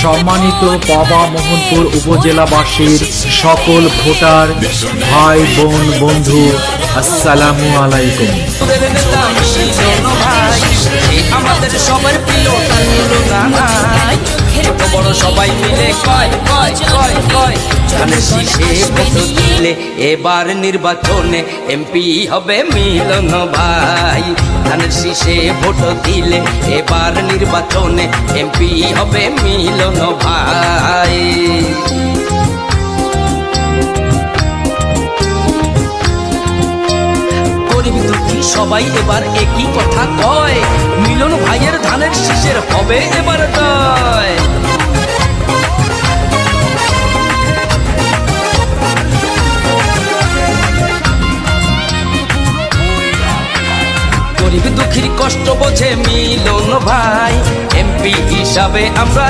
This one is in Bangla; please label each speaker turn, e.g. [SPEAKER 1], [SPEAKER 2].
[SPEAKER 1] সম্মানিত পাবা মোহনপুর উপজেলাবাসীর সকল ভোটার ভাই বোন বন্ধু, আসসালামু আলাইকুম।
[SPEAKER 2] আমাদের সবার প্রিয় ছোট বড় সবাই মিলে কয় কয় কয় কয় ধানের শীষে ভোট দিলে এবার নির্বাচনে এমপি হবে মিলন ভাই। ধানের শীষে ভোট দিলে এবার নির্বাচনে এমপি হবে মিলন ভাই। গরিব দুঃখী সবাই এবার একই কথা কয়, মিলন ভাইয়ের ধানের শীষের হবে এবার জয়। গরিব দুঃখীর কষ্ট বোঝে মিলন ভাই, এমপি হিসাবে আমরা